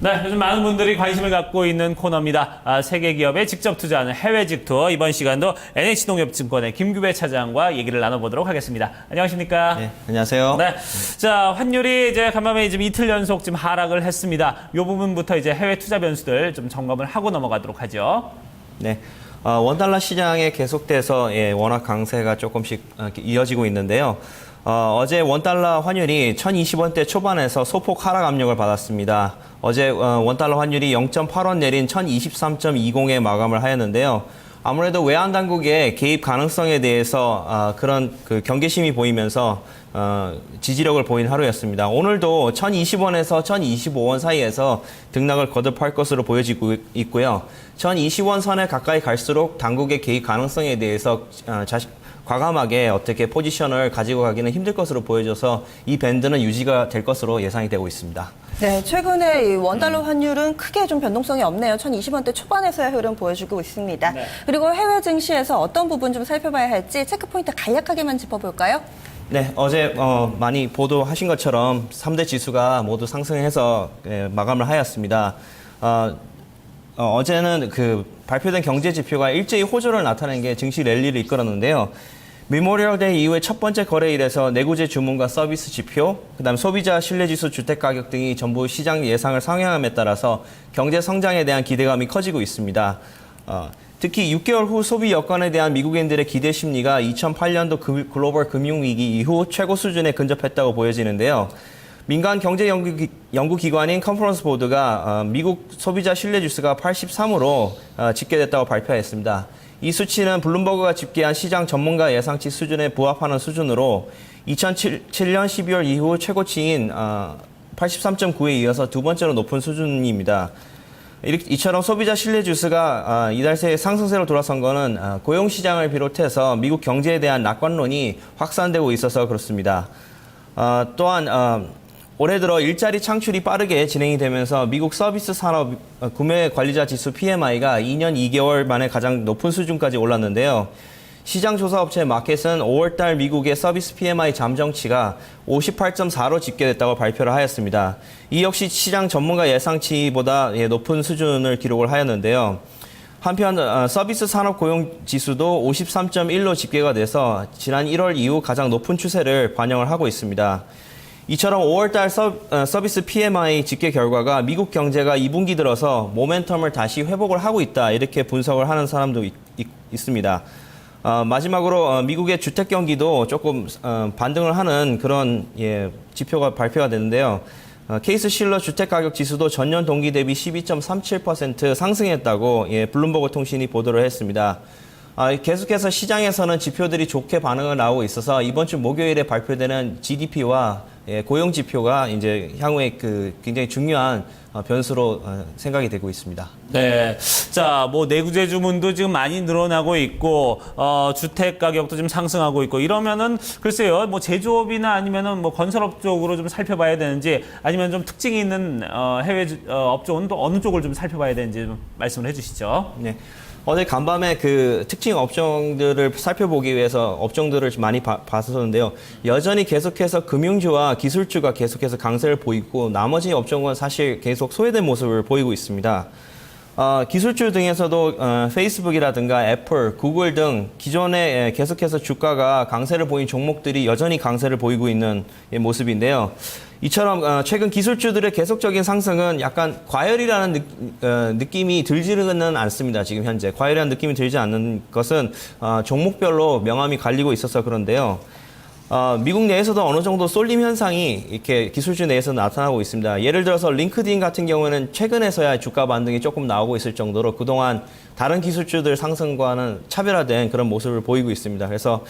네, 요즘 많은 분들이 관심을 갖고 있는 코너입니다. 세계 기업에 직접 투자하는 해외 직투어. 이번 시간도 NH농협증권의 김규배 차장과 얘기를 나눠보도록 하겠습니다. 안녕하십니까? 네, 안녕하세요. 네, 자 환율이 이제 간밤에 지금 이틀 연속 지금 하락을 했습니다. 이 부분부터 이제 해외 투자 변수들 좀 점검을 하고 넘어가도록 하죠. 네, 원달러 시장에 계속돼서 원화 강세가 조금씩 이어지고 있는데요. 어제 원달러 환율이 1,020원대 초반에서 소폭 하락 압력을 받았습니다. 어제 원달러 환율이 0.8원 내린 1,023.20에 마감을 하였는데요. 아무래도 외환 당국의 개입 가능성에 대해서 그런 경계심이 보이면서 지지력을 보인 하루였습니다. 오늘도 1,020원에서 1,025원 사이에서 등락을 거듭할 것으로 보여지고 있고요. 1,020원 선에 가까이 갈수록 당국의 개입 가능성에 대해서 과감하게 어떻게 포지션을 가지고 가기는 힘들 것으로 보여져서 이 밴드는 유지가 될 것으로 예상이 되고 있습니다. 네, 최근에 이 원달러 환율은 크게 좀 변동성이 없네요. 1,020원대 초반에서의 흐름 보여주고 있습니다. 네. 그리고 해외 증시에서 어떤 부분 좀 살펴봐야 할지 체크포인트 간략하게만 짚어볼까요? 네, 어제 많이 보도하신 것처럼 3대 지수가 모두 상승해서 마감을 하였습니다. 어제는 발표된 경제 지표가 일제히 호조를 나타낸 게 증시 랠리를 이끌었는데요. 메모리얼데이 이후에 첫 번째 거래일에서 내구재 주문과 서비스 지표, 그다음 소비자 신뢰지수, 주택가격 등이 전부 시장 예상을 상회함에 따라서 경제 성장에 대한 기대감이 커지고 있습니다. 특히 6개월 후 소비 여건에 대한 미국인들의 기대 심리가 2008년도 글로벌 금융위기 이후 최고 수준에 근접했다고 보여지는데요. 민간 경제 연구기관인 컨퍼런스 보드가 미국 소비자 신뢰지수가 83으로 집계됐다고 발표했습니다. 이 수치는 블룸버그가 집계한 시장 전문가 예상치 수준에 부합하는 수준으로 2007년 12월 이후 최고치인 83.9에 이어서 두 번째로 높은 수준입니다. 이처럼 소비자 신뢰지수가 이달 새 상승세로 돌아선 것은 고용시장을 비롯해서 미국 경제에 대한 낙관론이 확산되고 있어서 그렇습니다. 또한 올해 들어 일자리 창출이 빠르게 진행이 되면서 미국 서비스 산업 구매 관리자 지수 PMI가 2년 2개월 만에 가장 높은 수준까지 올랐는데요. 시장 조사 업체 마켓은 5월달 미국의 서비스 PMI 잠정치가 58.4로 집계됐다고 발표를 하였습니다. 이 역시 시장 전문가 예상치보다 높은 수준을 기록을 하였는데요. 한편 서비스 산업 고용 지수도 53.1로 집계가 돼서 지난 1월 이후 가장 높은 추세를 반영을 하고 있습니다. 이처럼 5월달 서비스 PMI 집계 결과가 미국 경제가 2분기 들어서 모멘텀을 다시 회복을 하고 있다, 이렇게 분석을 하는 사람도 있습니다. 마지막으로 미국의 주택 경기도 조금 반등을 하는 그런 지표가 발표가 됐는데요. 케이스 실러 주택 가격 지수도 전년 동기 대비 12.37% 상승했다고 블룸버그 통신이 보도를 했습니다. 계속해서 시장에서는 지표들이 좋게 반응을 나오고 있어서 이번 주 목요일에 발표되는 GDP와 고용 지표가 이제 향후에 굉장히 중요한 변수로 생각이 되고 있습니다. 네, 자, 내구재 주문도 지금 많이 늘어나고 있고, 주택 가격도 좀 상승하고 있고, 이러면은 글쎄요, 제조업이나 아니면은 건설업 쪽으로 좀 살펴봐야 되는지, 아니면 좀 특징이 있는 해외 업종은 또 어느 쪽을 좀 살펴봐야 되는지 좀 말씀을 해주시죠. 네. 어제 간밤에 특징 업종들을 살펴보기 위해서 업종들을 많이 봤었는데요. 여전히 계속해서 금융주와 기술주가 계속해서 강세를 보이고 나머지 업종은 사실 계속 소외된 모습을 보이고 있습니다. 기술주 등에서도 페이스북이라든가 애플, 구글 등 기존에 계속해서 주가가 강세를 보인 종목들이 여전히 강세를 보이고 있는 모습인데요. 이처럼 최근 기술주들의 계속적인 상승은 약간 과열이라는 느낌이 들지는 않습니다. 지금 현재 과열이라는 느낌이 들지 않는 것은 종목별로 명암이 갈리고 있어서 그런데요. 미국 내에서도 어느 정도 쏠림 현상이 이렇게 기술주 내에서 나타나고 있습니다. 예를 들어서 링크드인 같은 경우에는 최근에서야 주가 반등이 조금 나오고 있을 정도로 그동안 다른 기술주들 상승과는 차별화된 그런 모습을 보이고 있습니다. 그래서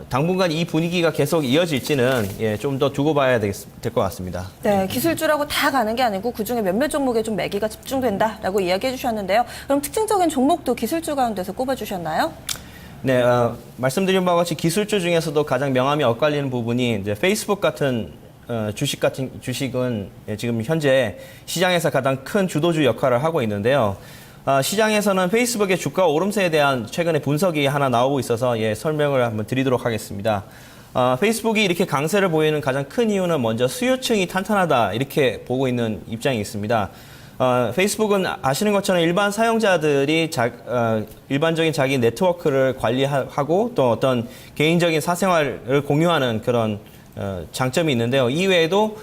당분간 이 분위기가 계속 이어질지는 좀 더 두고 봐야 될 것 같습니다. 네, 기술주라고 다 가는 게 아니고 그중에 몇몇 종목에 좀 매기가 집중된다라고 이야기해 주셨는데요. 그럼 특징적인 종목도 기술주 가운데서 꼽아주셨나요? 네, 말씀드린 바와 같이 기술주 중에서도 가장 명암이 엇갈리는 부분이 이제 페이스북 같은 주식은 지금 현재 시장에서 가장 큰 주도주 역할을 하고 있는데요. 시장에서는 페이스북의 주가 오름세에 대한 최근에 분석이 하나 나오고 있어서 설명을 한번 드리도록 하겠습니다. 페이스북이 이렇게 강세를 보이는 가장 큰 이유는 먼저 수요층이 탄탄하다 이렇게 보고 있는 입장이 있습니다. 페이스북은 아시는 것처럼 일반 사용자들이 일반적인 자기 네트워크를 관리하고 또 어떤 개인적인 사생활을 공유하는 그런 장점이 있는데요. 이외에도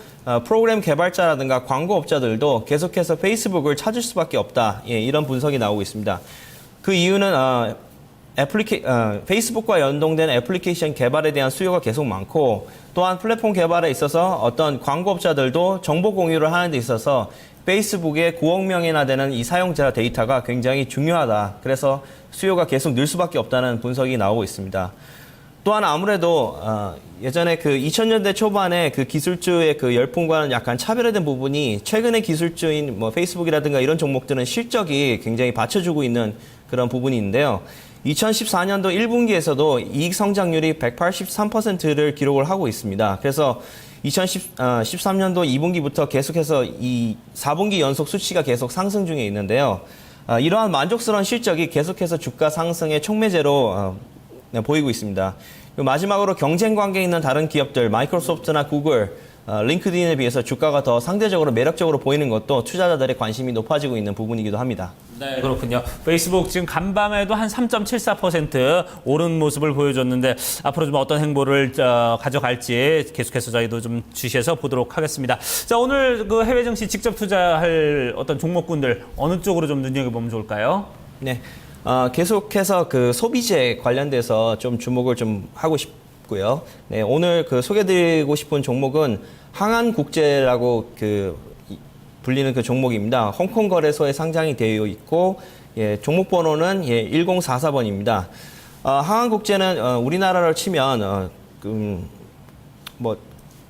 프로그램 개발자라든가 광고업자들도 계속해서 페이스북을 찾을 수밖에 없다. 예, 이런 분석이 나오고 있습니다. 그 이유는 페이스북과 연동된 애플리케이션 개발에 대한 수요가 계속 많고 또한 플랫폼 개발에 있어서 어떤 광고업자들도 정보 공유를 하는 데 있어서 페이스북에 9억 명이나 되는 이 사용자 데이터가 굉장히 중요하다. 그래서 수요가 계속 늘 수밖에 없다는 분석이 나오고 있습니다. 또한 아무래도 예전에 그 2000년대 초반에 그 기술주의 그 열풍과는 약간 차별화된 부분이 최근의 기술주인 뭐 페이스북이라든가 이런 종목들은 실적이 굉장히 받쳐주고 있는 그런 부분이 있는데요. 2014년도 1분기에서도 이익 성장률이 183%를 기록을 하고 있습니다. 그래서 2013년도 2분기부터 계속해서 이 4분기 연속 수치가 계속 상승 중에 있는데요. 이러한 만족스러운 실적이 계속해서 주가 상승의 촉매제로 보이고 있습니다. 마지막으로 경쟁 관계에 있는 다른 기업들, 마이크로소프트나 구글, 링크드인에 비해서 주가가 더 상대적으로 매력적으로 보이는 것도 투자자들의 관심이 높아지고 있는 부분이기도 합니다. 네, 그렇군요. 페이스북 지금 간밤에도 한 3.74% 오른 모습을 보여줬는데 앞으로 좀 어떤 행보를 가져갈지 계속해서 저희도 좀 주시해서 보도록 하겠습니다. 자, 오늘 그 해외 증시 직접 투자할 어떤 종목군들 어느 쪽으로 좀 눈여겨보면 좋을까요? 네. 계속해서 그 소비재 관련돼서 좀 주목을 좀 하고 싶고요. 네, 오늘 그 소개드리고 싶은 종목은 항한국제라고 불리는 그 종목입니다. 홍콩 거래소에 상장이 되어 있고, 예, 종목 번호는 1044번입니다. 항한국제는 우리나라로 치면 뭐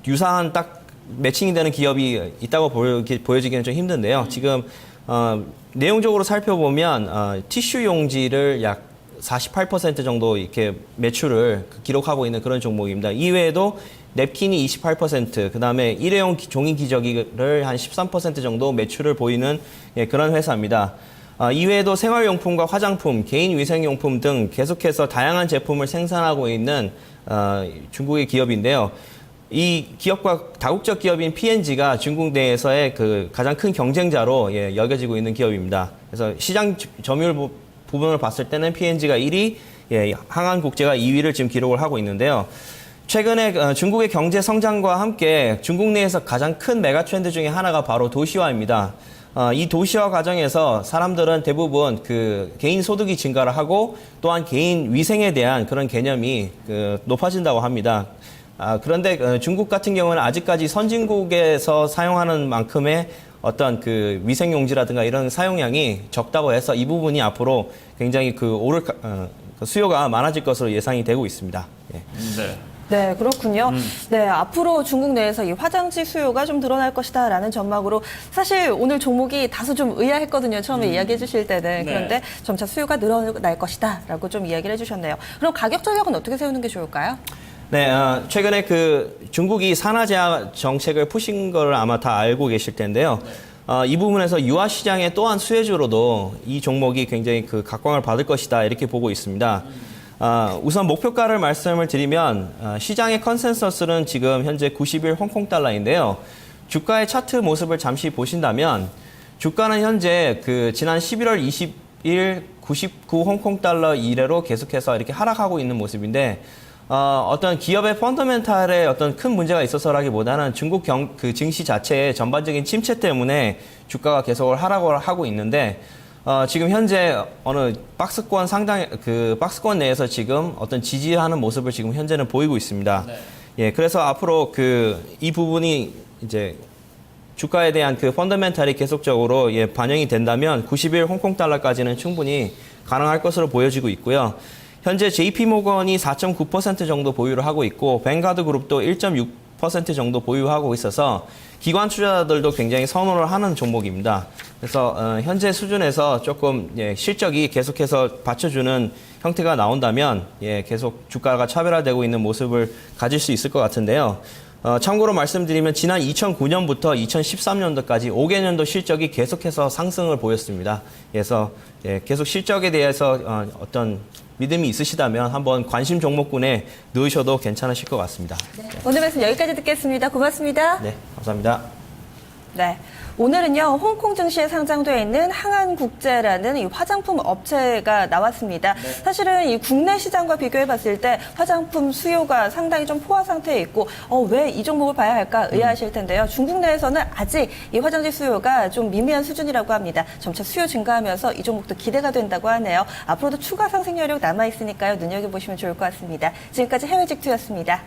유사한 딱 매칭이 되는 기업이 있다고 보여지기는 좀 힘든데요. 지금 내용적으로 살펴보면 티슈 용지를 약 48% 정도 이렇게 매출을 기록하고 있는 그런 종목입니다. 이외에도 냅킨이 28%, 그 다음에 일회용 종이 기저귀를 한 13% 정도 매출을 보이는 그런 회사입니다. 이외에도 생활용품과 화장품, 개인위생용품 등 계속해서 다양한 제품을 생산하고 있는 중국의 기업인데요. 이 기업과 다국적 기업인 P&G가 중국 내에서의 그 가장 큰 경쟁자로 여겨지고 있는 기업입니다. 그래서 시장 점유율 부분을 봤을 때는 P&G가 1위, 항한국제가 2위를 지금 기록을 하고 있는데요. 최근에 중국의 경제 성장과 함께 중국 내에서 가장 큰 메가 트렌드 중에 하나가 바로 도시화입니다. 이 도시화 과정에서 사람들은 대부분 그 개인 소득이 증가를 하고 또한 개인 위생에 대한 그런 개념이 높아진다고 합니다. 그런데 중국 같은 경우는 아직까지 선진국에서 사용하는 만큼의 어떤 그 위생용지라든가 이런 사용량이 적다고 해서 이 부분이 앞으로 굉장히 수요가 많아질 것으로 예상이 되고 있습니다. 예. 네. 네, 그렇군요. 네, 앞으로 중국 내에서 이 화장지 수요가 좀 늘어날 것이다라는 전망으로 사실 오늘 종목이 다소 좀 의아했거든요. 처음에 이야기해 주실 때는. 그런데 점차 수요가 늘어날 것이다라고 좀 이야기를 해주셨네요. 그럼 가격 전략은 어떻게 세우는 게 좋을까요? 네, 최근에 그 중국이 산화 제한 정책을 푸신 걸 아마 다 알고 계실 텐데요. 이 부분에서 유아 시장의 또한 수혜주로도 이 종목이 굉장히 그 각광을 받을 것이다 이렇게 보고 있습니다. 우선 목표가를 말씀을 드리면 시장의 컨센서스는 지금 현재 91 홍콩 달러인데요. 주가의 차트 모습을 잠시 보신다면 주가는 현재 그 지난 11월 20일 99 홍콩 달러 이래로 계속해서 이렇게 하락하고 있는 모습인데 어떤 기업의 펀더멘탈에 어떤 큰 문제가 있어서라기보다는 중국 그 증시 자체의 전반적인 침체 때문에 주가가 계속 하락을 하고 있는데 지금 현재 어느 박스권 박스권 내에서 지금 어떤 지지하는 모습을 지금 현재는 보이고 있습니다. 네. 예, 그래서 앞으로 이 부분이 이제 주가에 대한 그 펀더멘탈이 계속적으로 반영이 된다면 91 홍콩 달러까지는 충분히 가능할 것으로 보여지고 있고요. 현재 JP모건이 4.9% 정도 보유를 하고 있고 뱅가드 그룹도 1.6% 정도 보유하고 있어서 기관 투자자들도 굉장히 선호를 하는 종목입니다. 그래서 현재 수준에서 조금 실적이 계속해서 받쳐주는 형태가 나온다면 계속 주가가 차별화되고 있는 모습을 가질 수 있을 것 같은데요. 참고로 말씀드리면 지난 2009년부터 2013년도까지 5개년도 실적이 계속해서 상승을 보였습니다. 그래서 계속 실적에 대해서 어떤 믿음이 있으시다면 한번 관심 종목군에 넣으셔도 괜찮으실 것 같습니다. 네. 오늘 말씀 여기까지 듣겠습니다. 고맙습니다. 네, 감사합니다. 네. 오늘은요, 홍콩 증시에 상장되어 있는 항한국제라는 이 화장품 업체가 나왔습니다. 사실은 이 국내 시장과 비교해 봤을 때 화장품 수요가 상당히 좀 포화 상태에 있고, 왜 이 종목을 봐야 할까 의아하실 텐데요. 중국 내에서는 아직 이 화장지 수요가 좀 미미한 수준이라고 합니다. 점차 수요 증가하면서 이 종목도 기대가 된다고 하네요. 앞으로도 추가 상승 여력 남아있으니까요. 눈여겨보시면 좋을 것 같습니다. 지금까지 해외직투였습니다.